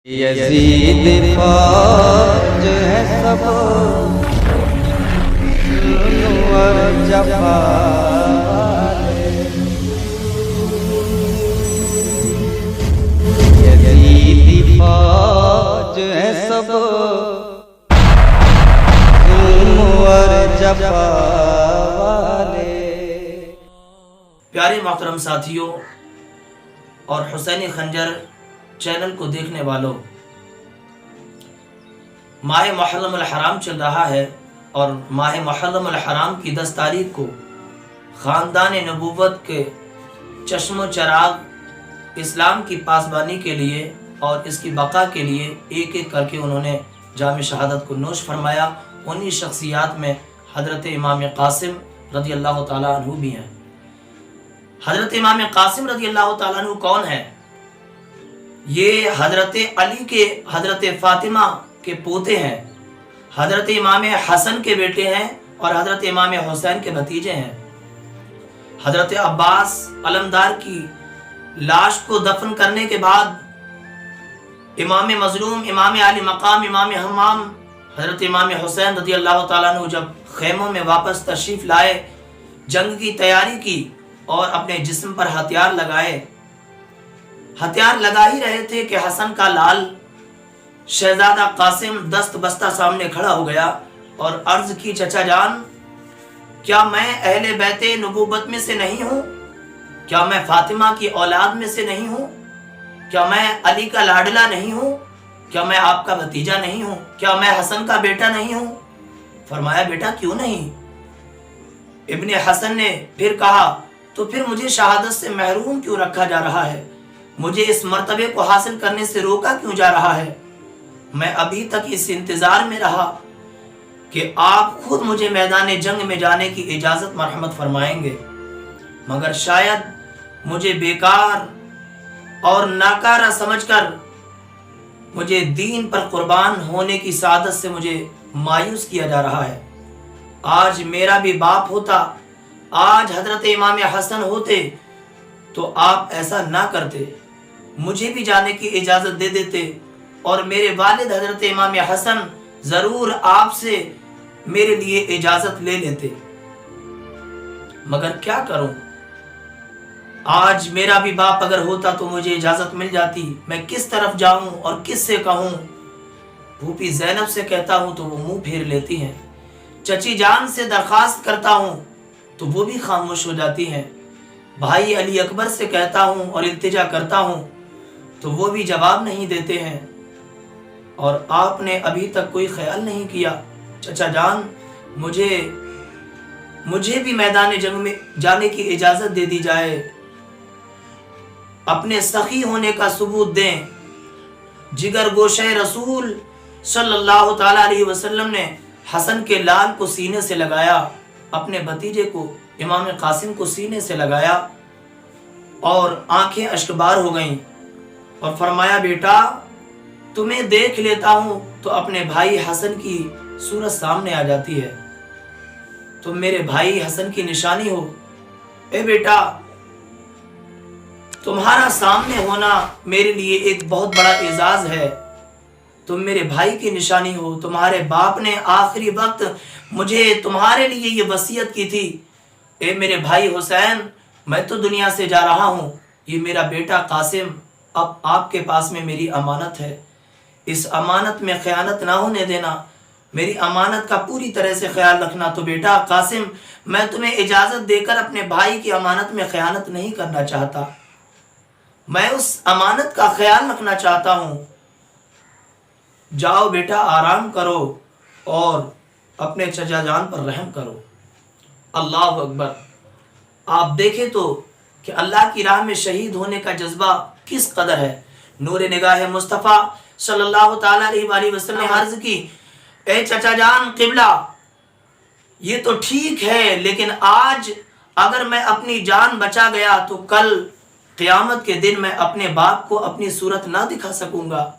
یزید فوج ہے سب ظلم اور جفا یزید فوج ہے سب ظلم اور جفا والے۔ پیارے محترم ساتھیوں اور حسینی خنجر چینل کو دیکھنے والوں، ماہ محرم الحرام چل رہا ہے اور ماہ محرم الحرام کی 10 تاریخ کو خاندان نبوت کے چشم و چراغ اسلام کی پاسبانی کے لیے اور اس کی بقا کے لیے ایک ایک کر کے انہوں نے جام شہادت کو نوش فرمایا۔ انہی شخصیات میں حضرت امام قاسم رضی اللہ تعالیٰ عنہ بھی ہیں۔ حضرت امام قاسم رضی اللہ تعالیٰ عنہ کون ہے؟ یہ حضرت علی کے حضرت فاطمہ کے پوتے ہیں، حضرت امام حسن کے بیٹے ہیں اور حضرت امام حسین کے بھتیجے ہیں۔ حضرت عباس علمدار کی لاش کو دفن کرنے کے بعد امام مظلوم، امام علی مقام، امام حمام حضرت امام حسین رضی اللہ تعالیٰ عنہ جب خیموں میں واپس تشریف لائے، جنگ کی تیاری کی اور اپنے جسم پر ہتھیار لگائے، ہتھیار لگا ہی رہے تھے کہ حسن کا لال شہزادہ قاسم دست بستہ سامنے کھڑا ہو گیا اور عرض کی، چچا جان، کیا میں اہل بیت نبوت میں سے نہیں ہوں؟ کیا میں فاطمہ کی اولاد میں سے نہیں ہوں؟ کیا میں علی کا لاڈلا نہیں ہوں؟ کیا میں آپ کا بھتیجا نہیں ہوں؟ کیا میں حسن کا بیٹا نہیں ہوں؟ فرمایا، بیٹا کیوں نہیں؟ ابن حسن نے پھر کہا، تو پھر مجھے شہادت سے محروم کیوں رکھا جا رہا ہے؟ مجھے اس مرتبے کو حاصل کرنے سے روکا کیوں جا رہا ہے؟ میں ابھی تک اس انتظار میں رہا کہ آپ خود مجھے میدان جنگ میں جانے کی اجازت مرحمت فرمائیں گے، مگر شاید مجھے بیکار اور ناکارہ سمجھ کر مجھے دین پر قربان ہونے کی سعادت سے مجھے مایوس کیا جا رہا ہے۔ آج میرا بھی باپ ہوتا، آج حضرت امام حسن ہوتے تو آپ ایسا نہ کرتے، مجھے بھی جانے کی اجازت دے دیتے اور میرے والد حضرت امام حسن ضرور آپ سے میرے لیے اجازت لے لیتے، مگر کیا کروں؟ آج میرا بھی باپ اگر ہوتا تو مجھے اجازت مل جاتی، میں کس طرف جاؤں اور کس سے کہوں؟ پھوپھی زینب سے کہتا ہوں تو وہ منہ پھیر لیتی ہیں، چچی جان سے درخواست کرتا ہوں تو وہ بھی خاموش ہو جاتی ہیں، بھائی علی اکبر سے کہتا ہوں اور التجا کرتا ہوں تو وہ بھی جواب نہیں دیتے ہیں، اور آپ نے ابھی تک کوئی خیال نہیں کیا۔ چچا جان، مجھے بھی میدان جنگ میں جانے کی اجازت دے دی جائے، اپنے سخی ہونے کا ثبوت دیں۔ جگر گوشہ رسول صلی اللہ تعالیٰ علیہ وسلم نے حسن کے لال کو سینے سے لگایا، اپنے بھتیجے کو امام قاسم کو سینے سے لگایا اور آنکھیں اشکبار ہو گئیں اور فرمایا، بیٹا تمہیں دیکھ لیتا ہوں تو اپنے بھائی حسن کی صورت سامنے آ جاتی ہے، تم میرے بھائی حسن کی نشانی ہو۔ اے بیٹا، تمہارا سامنے ہونا میرے لیے ایک بہت بڑا اعزاز ہے، تم میرے بھائی کی نشانی ہو۔ تمہارے باپ نے آخری وقت مجھے تمہارے لیے یہ وصیت کی تھی، اے میرے بھائی حسین، میں تو دنیا سے جا رہا ہوں، یہ میرا بیٹا قاسم اب آپ کے پاس میں میری امانت ہے، اس امانت میں خیانت نہ ہونے دینا، میری امانت کا پوری طرح سے خیال رکھنا۔ تو بیٹا قاسم، میں تمہیں اجازت دے کر اپنے بھائی کی امانت میں خیانت نہیں کرنا چاہتا، میں اس امانت کا خیال رکھنا چاہتا ہوں، جاؤ بیٹا آرام کرو اور اپنے چچا جان پر رحم کرو۔ اللہ اکبر! آپ دیکھیں تو کہ اللہ کی راہ میں شہید ہونے کا جذبہ کس قدر ہے۔ نور نگاہ مصطفیٰ صلی اللہ تعالیٰ علیہ وآلہ وسلم نے عرض کی، اے چچا جان قبلہ، یہ تو ٹھیک ہے، لیکن آج اگر میں اپنی جان بچا گیا تو کل قیامت کے دن میں اپنے باپ کو اپنی صورت نہ دکھا سکوں گا،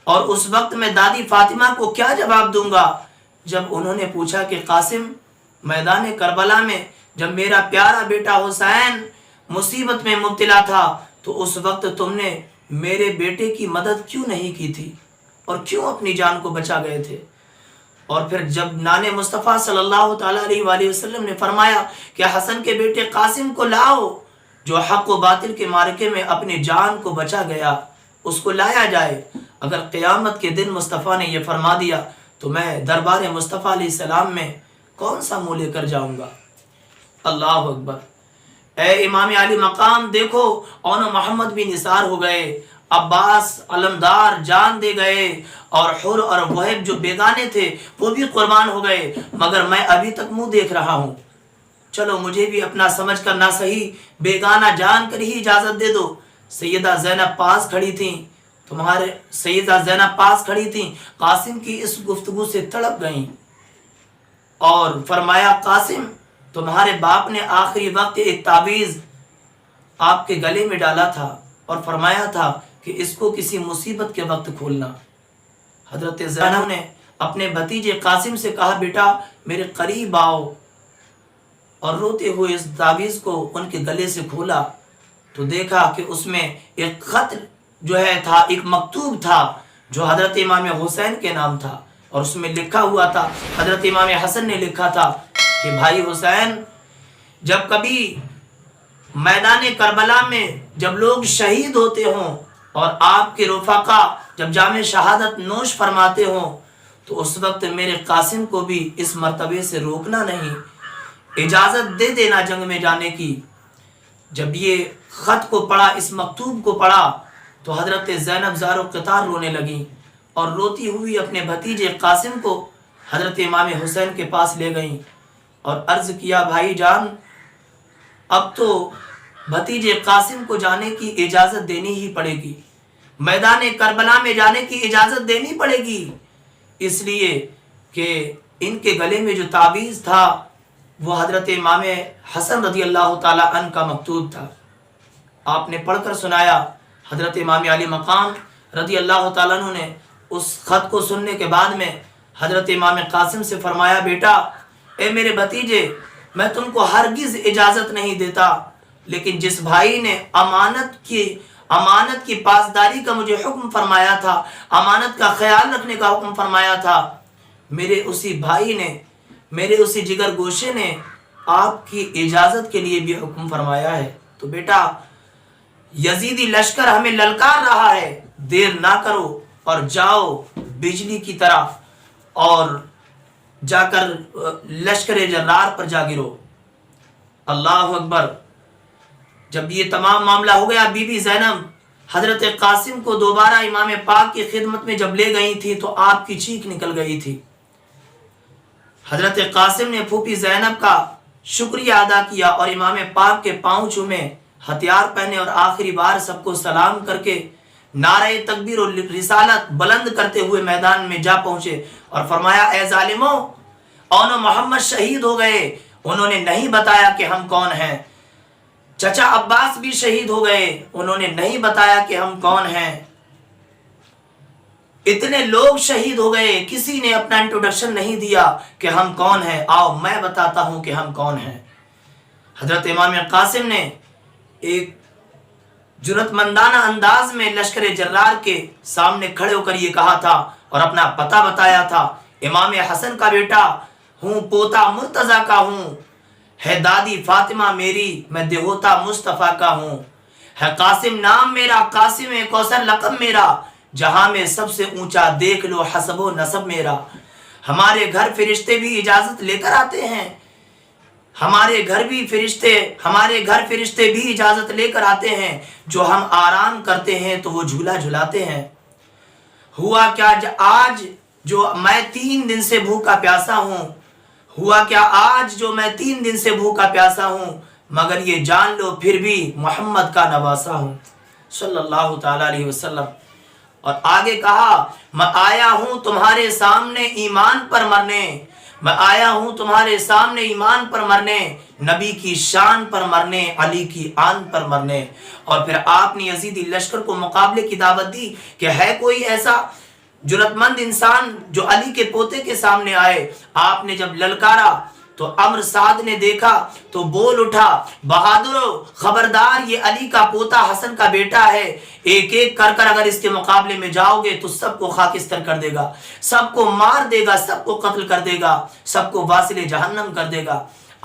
اور اس وقت میں دادی فاطمہ کو کیا جواب دوں گا؟ جب انہوں نے پوچھا کہ قاسم، میدان کربلا میں جب میرا پیارا بیٹا حسین مصیبت میں مبتلا تھا تو اس وقت تم نے میرے بیٹے کی مدد کیوں نہیں کی تھی اور کیوں اپنی جان کو بچا گئے تھے؟ اور پھر جب نان مصطفیٰ صلی اللہ تعالیٰ علیہ وآلہ وسلم نے فرمایا کہ حسن کے بیٹے قاسم کو لاؤ جو حق و باطل کے معرکے میں اپنی جان کو بچا گیا، اس کو لایا جائے، اگر قیامت کے دن مصطفیٰ نے یہ فرما دیا تو میں دربار مصطفیٰ علیہ السلام میں کون سا منہ لے کر جاؤں گا؟ اللہ اکبر۔ اے امام علی مقام دیکھو، اون محمد بھی نثار ہو گئے، عباس علمدار جان دے گئے، اور حر اور وہب جو بیگانے تھے وہ بھی قربان ہو گئے، مگر میں ابھی تک منہ دیکھ رہا ہوں۔ چلو مجھے بھی اپنا سمجھ کر نہ صحیح بیگانہ جان کر ہی اجازت دے دو۔ سیدہ زینب پاس کھڑی تھیں، سیدہ زینب پاس کھڑی تھیں، قاسم کی اس گفتگو سے تڑپ گئیں اور فرمایا قاسم تمہارے باپ نے آخری وقت ایک تعویذ آپ کے گلے میں ڈالا تھا اور فرمایا تھا کہ اس کو کسی مصیبت کے وقت کھولنا۔ حضرت زینب نے اپنے بھتیجے قاسم سے کہا بیٹا میرے قریب آؤ، اور روتے ہوئے اس تعویذ کو ان کے گلے سے کھولا تو دیکھا کہ اس میں ایک خط جو ہے تھا، ایک مکتوب تھا جو حضرت امام حسین کے نام تھا، اور اس میں لکھا ہوا تھا، حضرت امام حسن نے لکھا تھا کہ بھائی حسین جب کبھی میدان کربلا میں جب لوگ شہید ہوتے ہوں اور آپ کے رفقا جب جام شہادت نوش فرماتے ہوں تو اس وقت میرے قاسم کو بھی اس مرتبے سے روکنا نہیں، اجازت دے دینا جنگ میں جانے کی۔ جب یہ خط کو پڑھا، اس مکتوب کو پڑھا تو حضرت زینب زار و قطار رونے لگیں اور روتی ہوئی اپنے بھتیجے قاسم کو حضرت امام حسین کے پاس لے گئیں اور عرض کیا بھائی جان اب تو بھتیجے قاسم کو جانے کی اجازت دینی ہی پڑے گی، میدان کربلا میں جانے کی اجازت دینی پڑے گی، اس لیے کہ ان کے گلے میں جو تعویذ تھا وہ حضرت امام حسن رضی اللہ تعالی عنہ کا مکتوب تھا۔ آپ نے پڑھ کر سنایا۔ حضرت امام علی مقام رضی اللہ تعالیٰ عنہ نے اس خط کو سننے کے بعد میں حضرت امام قاسم سے فرمایا بیٹا اے میرے بھتیجے میں تم کو ہرگز اجازت نہیں دیتا، لیکن جس بھائی نے امانت کی پاسداری کا مجھے حکم فرمایا تھا، امانت کا خیال رکھنے کا حکم فرمایا تھا، میرے اسی بھائی نے، میرے اسی جگر گوشے نے آپ کی اجازت کے لیے بھی حکم فرمایا ہے۔ تو بیٹا یزیدی لشکر ہمیں للکار رہا ہے، دیر نہ کرو اور جاؤ بجلی کی طرح اور جا کر لشکر جرار پر جا گرو۔ اللہ اکبر۔ جب یہ تمام معاملہ ہو گیا، بی بی زینب حضرت قاسم کو دوبارہ امام پاک کی خدمت میں جب لے گئی تھی تو آپ کی چیخ نکل گئی تھی۔ حضرت قاسم نے پھوپھی زینب کا شکریہ ادا کیا اور امام پاک کے پاؤں چومے، ہتھیار پہنے اور آخری بار سب کو سلام کر کے نعرہ تکبیر اور رسالت بلند کرتے ہوئے میدان میں جا پہنچے اور فرمایا اے ظالموں، اون محمد شہید ہو گئے، انہوں نے نہیں بتایا کہ ہم کون ہیں۔ چچا عباس بھی شہید ہو گئے، انہوں نے نہیں بتایا کہ ہم کون ہیں۔ اتنے لوگ شہید ہو گئے، کسی نے اپنا انٹروڈکشن نہیں دیا کہ ہم کون ہیں، آؤ میں بتاتا ہوں کہ ہم کون ہیں۔ حضرت امام قاسم نے ایک جرأت مندانہ انداز میں لشکر جرار کے سامنے کھڑے ہو کر یہ کہا تھا اور اپنا پتہ بتایا تھا، امام حسن کا بیٹا ہوں، پوتا مرتضیٰ کا ہوں، ہے دادی فاطمہ میری، میں دیہوتا مصطفیٰ کا ہوں، ہے قاسم نام میرا، قاسم کوثر لقب میرا، جہاں میں سب سے اونچا دیکھ لو حسب و نسب میرا۔ ہمارے گھر فرشتے بھی اجازت لے کر آتے ہیں، ہمارے گھر فرشتے بھی اجازت لے کر آتے ہیں، جو ہم آرام کرتے ہیں تو وہ جھولا جھلاتے ہیں۔ ہوا کیا آج جو میں 3 دن سے بھوکا پیاسا ہوں، مگر یہ جان لو پھر بھی محمد کا نواسا ہوں صلی اللہ تعالی علیہ وسلم۔ اور آگے کہا میں آیا ہوں تمہارے سامنے ایمان پر مرنے، میں آیا ہوں تمہارے سامنے ایمان پر مرنے، نبی کی شان پر مرنے، علی کی آن پر مرنے۔ اور پھر آپ نے یزیدی لشکر کو مقابلے کی دعوت دی کہ ہے کوئی ایسا جرأت مند انسان جو علی کے پوتے کے سامنے آئے۔ آپ نے جب للکارا تو عمرو سعد نے دیکھا تو بول اٹھا، بہادرو خبردار، یہ علی کا پوتا حسن کا بیٹا ہے، ایک ایک کر کر اگر اس کے مقابلے میں جاؤ گے تو سب کو خاکستر کر دے گا، سب کو مار دے گا، سب کو قتل کر دے گا، سب کو واصل جہنم کر دے گا۔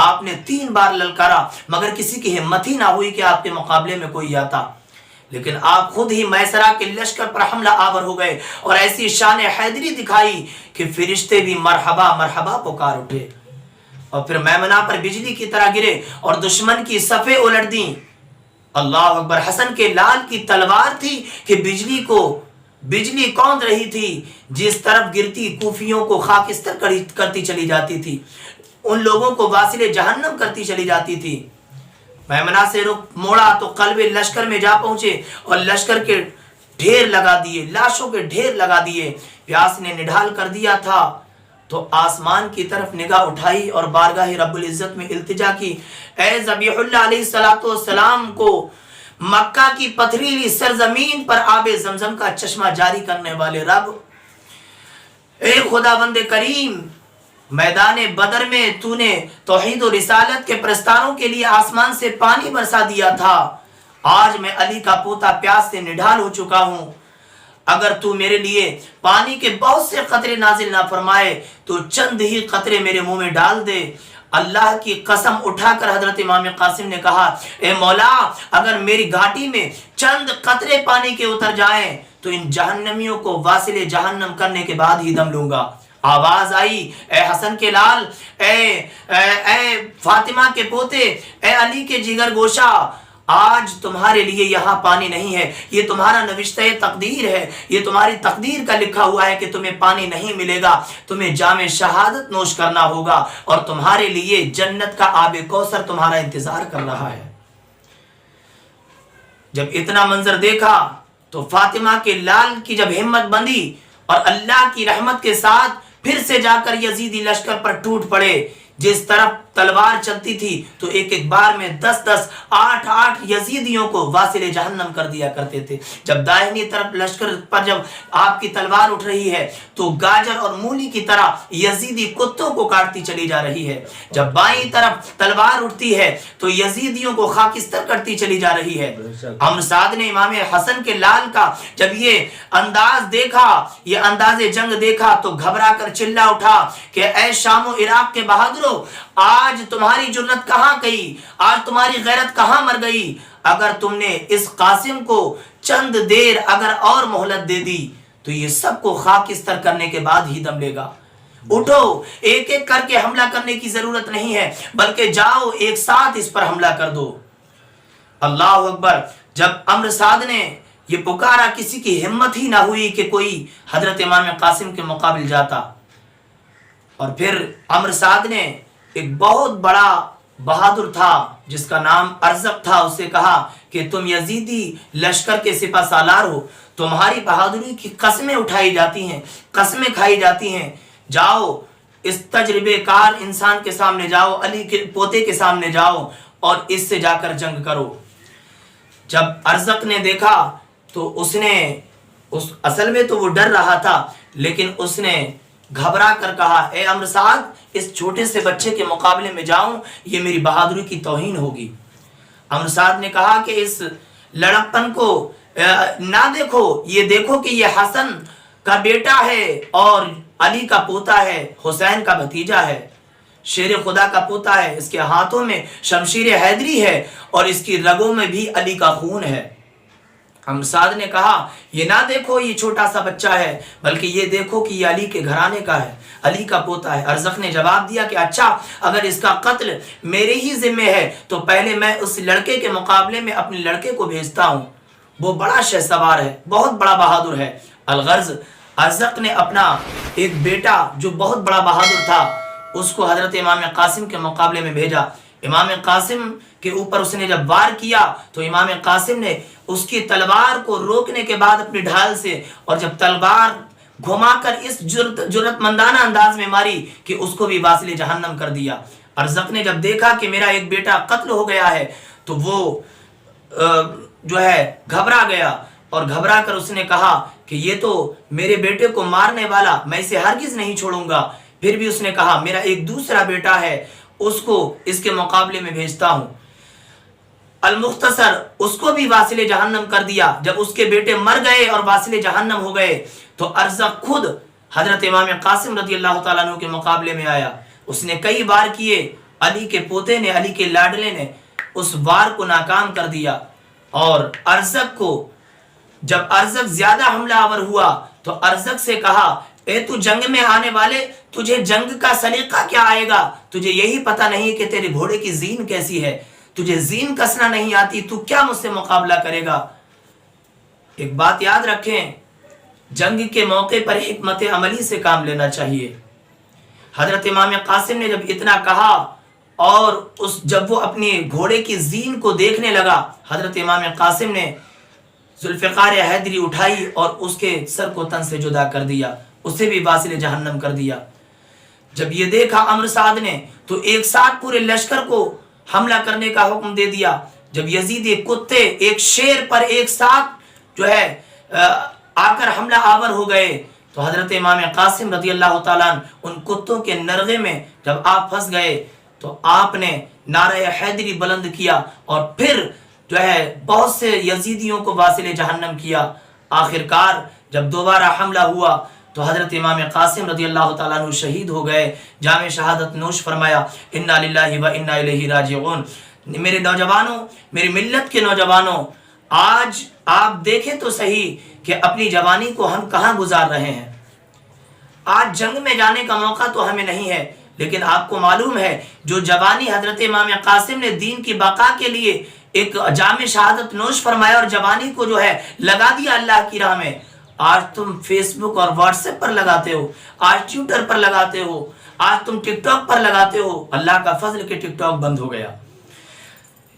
آپ نے 3 بار للکارا مگر کسی کی ہمت ہی نہ ہوئی کہ آپ کے مقابلے میں کوئی آتا، لیکن آپ خود ہی میسرہ کے لشکر پر حملہ آور ہو گئے اور ایسی شان حیدری دکھائی کہ فرشتے بھی مرحبا مرحبا پکار اٹھے، اور پھر میمنہ پر بجلی کی طرح گرے اور دشمن کی صفیں الٹ دیں۔ اللہ اکبر! حسن کے لال کی تلوار تھی کہ بجلی کوند رہی تھی، جس طرف گرتی کوفیوں کو خاکستر کرتی چلی جاتی تھی، ان لوگوں کو واصل جہنم کرتی چلی جاتی تھی۔ میمنہ سے رخ موڑا تو قلب لشکر میں جا پہنچے اور لشکر کے ڈھیر لگا دیے، لاشوں کے ڈھیر لگا دیے۔ پیاس نے نڈھال کر دیا تھا تو آسمان کی طرف نگاہ اٹھائی اور بارگاہ رب العزت میں التجا کی، اے ذبیح اللہ علیہ السلام کو مکہ کی پتھریلی سرزمین پر آب زمزم کا چشمہ جاری کرنے والے رب، اے خداوند کریم، میدان بدر میں تو نے توحید و رسالت کے پرستاروں کے لیے آسمان سے پانی برسا دیا تھا، آج میں علی کا پوتا پیاس سے نڈھال ہو چکا ہوں، اگر تو میرے لیے پانی کے بہت سے قطرے نازل نہ فرمائے تو چند ہی قطرے میرے منہ میں ڈال دے۔ اللہ کی قسم اٹھا کر حضرت امام قاسم نے کہا، اے مولا، اگر میری گھاٹی میں چند قطرے پانی کے اتر جائیں تو ان جہنمیوں کو واصل جہنم کرنے کے بعد ہی دم لوں گا۔ آواز آئی، اے حسن کے لال، اے فاطمہ کے پوتے، اے علی کے جگر گوشہ، آج تمہارے لیے یہاں پانی نہیں ہے، یہ تمہارا نوشتہ تقدیر ہے، یہ تمہاری تقدیر کا لکھا ہوا ہے کہ تمہیں پانی نہیں ملے گا، تمہیں جام شہادت نوش کرنا ہوگا، اور تمہارے لیے جنت کا آب کوثر تمہارا انتظار کر رہا ہے۔ جب اتنا منظر دیکھا تو فاطمہ کے لال کی جب ہمت بندی اور اللہ کی رحمت کے ساتھ پھر سے جا کر یزیدی لشکر پر ٹوٹ پڑے، جس طرف تلوار چلتی تھی تو ایک ایک بار میں 10 8 یزیدیوں کو واصل جہنم کر دیا کرتے تھے۔ جب دائنی طرف لشکر پر جب آپ کی تلوار اٹھ رہی ہے تو گاجر اور مولی کی طرح یزیدی کتوں کو کاٹتی چلی جا رہی ہے، جب بائیں طرف تلوار اٹھتی ہے تو یزیدیوں کو خاکستر کرتی چلی جا رہی ہے۔ عمرو سعد نے امام حسن کے لال کا جب یہ انداز دیکھا، یہ انداز جنگ دیکھا تو گھبرا کر چلا اٹھا کہ اے شام و عراق کے بہادروں، آج تمہاری جرت کہاں گئی، آج تمہاری غیرت کہاں مر گئی؟ اگر تم نے اس قاسم کو چند دیر اگر اور مہلت دے دی تو یہ سب کو خاکستر کرنے کے بعد ہی دم لے گا۔ اٹھو، ایک ایک کر کے حملہ کرنے کی ضرورت نہیں ہے، بلکہ جاؤ ایک ساتھ اس پر حملہ کر دو۔ اللہ اکبر! جب عمرو سعد نے یہ پکارا، کسی کی ہمت ہی نہ ہوئی کہ کوئی حضرت امام قاسم کے مقابل جاتا، اور پھر عمرو سعد نے ایک بہت بڑا بہادر تھا جس کا نام ارزق تھا، اسے کہا کہ تم یزیدی لشکر کے سپہ سالار ہو، تمہاری بہادری کی قسمیں اٹھائی جاتی ہیں، قسمیں کھائی جاتی ہیں، جاؤ اس تجربے کار انسان کے سامنے جاؤ، علی کے پوتے کے سامنے جاؤ اور اس سے جا کر جنگ کرو۔ جب ارزق نے دیکھا تو اس نے اصل میں تو وہ ڈر رہا تھا، لیکن اس نے گھبرا کر کہا، اے عمرو سعد، اس چھوٹے سے بچے کے مقابلے میں جاؤں یہ میری بہادری کی توہین ہوگی۔ عمرو سعد نے کہا کہ اس لڑکپن کو نہ دیکھو، یہ دیکھو کہ یہ حسن کا بیٹا ہے اور علی کا پوتا ہے، حسین کا بھتیجا ہے، شیر خدا کا پوتا ہے، اس کے ہاتھوں میں شمشیر حیدری ہے اور اس کی رگوں میں بھی علی کا خون ہے۔ عمرو سعد نے کہا، یہ نہ دیکھو یہ چھوٹا سا بچہ ہے، بلکہ یہ دیکھو کہ یہ علی کے گھرانے کا ہے، علی کا پوتا ہے۔ ارزق نے جواب دیا کہ اچھا، اگر اس کا قتل میرے ہی ذمہ ہے تو پہلے میں اس لڑکے کے مقابلے میں اپنے لڑکے کو بھیجتا ہوں، وہ بڑا شہسوار ہے، بہت بڑا بہادر ہے۔ الغرض ارزق نے اپنا ایک بیٹا جو بہت بڑا بہادر تھا اس کو حضرت امام قاسم کے مقابلے میں بھیجا۔ امام قاسم کے اوپر اس نے جب وار کیا تو امام قاسم نے اس کی تلوار کو روکنے کے بعد اپنی ڈھال سے، اور جب تلوار گھما کر اس جرت مندانہ انداز میں ماری کہ اس کو بھی واصل جہنم کر دیا۔ ارزق نے جب دیکھا کہ میرا ایک بیٹا قتل ہو گیا ہے تو وہ جو ہے گھبرا گیا، اور گھبرا کر اس نے کہا کہ یہ تو میرے بیٹے کو مارنے والا، میں اسے ہرگز نہیں چھوڑوں گا۔ پھر بھی اس نے کہا میرا ایک دوسرا بیٹا ہے اس کو اس کے مقابلے میں بھیجتا ہوں۔ المختصر اس کو بھی واصل جہنم کر دیا۔ جب اس کے بیٹے مر گئے اور واصل جہنم ہو گئے تو ارزق خود حضرت امام قاسم رضی اللہ تعالیٰ عنہ کے مقابلے میں آیا۔ اس نے کئی بار کیے، علی کے پوتے نے، علی کے لاڈلے نے اس وار کو ناکام کر دیا۔ اور ارزق کو جب ارزق زیادہ حملہ آور ہوا تو ارزق سے کہا، اے تو جنگ میں آنے والے، تجھے جنگ کا سلیقہ کیا آئے گا؟ تجھے یہی پتہ نہیں کہ تیرے گھوڑے کی زین کیسی ہے، تجھے زین کسنا نہیں آتی، تو کیا مجھ سے مقابلہ کرے گا؟ ایک بات یاد رکھیں، جنگ کے موقع پر حکمت عملی سے کام لینا چاہیے۔ حضرت امام قاسم نے جب اتنا کہا اور جب وہ اپنے گھوڑے کی زین کو دیکھنے لگا، حضرت امام قاسم نے ذوالفقار حیدری اٹھائی اور اس کے سر کو تن سے جدا کر دیا، اسے بھی واصل جہنم کر دیا۔ جب یہ دیکھا عمرو سعد نے تو ایک ساتھ پورے لشکر کو حملہ کرنے کا حکم دے دیا۔ جب یزید کتے ایک شیر پر ایک ساتھ آ کر حملہ آور ہو گئے تو حضرت امام قاسم رضی اللہ تعالیٰ عنہ ان کتوں کے نرغے میں جب آپ پھنس گئے تو آپ نے نعرہ حیدری بلند کیا اور پھر بہت سے یزیدیوں کو واصل جہنم کیا۔ آخرکار جب دوبارہ حملہ ہوا تو حضرت امام قاسم رضی اللہ تعالیٰ عنہ شہید ہو گئے، جام شہادت نوش فرمایا، انا للہ و انا الیہ راجعون۔ میرے نوجوانوں، میری ملت کے نوجوانوں، آج آپ دیکھیں تو صحیح کہ اپنی جوانی کو ہم کہاں گزار رہے ہیں۔ آج جنگ میں جانے کا موقع تو ہمیں نہیں ہے، لیکن آپ کو معلوم ہے جو جوانی حضرت امام قاسم نے دین کی بقا کے لیے ایک جام شہادت نوش فرمایا اور جوانی کو لگا دیا اللہ کی راہ میں، آج تم فیس بک اور واٹس ایپ پر لگاتے ہو، آج ٹویٹر پر لگاتے ہو، آج تم ٹک ٹاک پر لگاتے ہو۔ اللہ کا فضل کہ ٹک ٹاک بند ہو گیا۔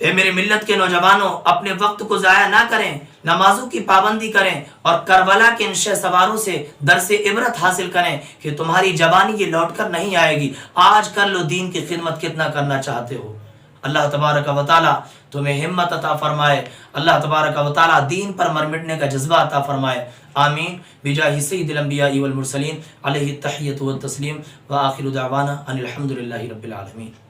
اے میرے ملت کے نوجوانوں، اپنے وقت کو ضائع نہ کریں، نمازوں کی پابندی کریں اور کربلا کے ان شہ سواروں سے درس عبرت حاصل کریں کہ تمہاری جوانی یہ لوٹ کر نہیں آئے گی۔ آج کر لو دین کی خدمت کتنا کرنا چاہتے ہو۔ اللہ تبارک و تعالی تمہیں ہمت عطا فرمائے، اللہ تبارک و تعالی دین پر مر مٹنے کا جذبہ عطا فرمائے، آمین بجاہ سید الانبیاء والمرسلین علیہ التحیۃ والتسلیم وآخر دعوانا ان الحمد للہ رب العالمین۔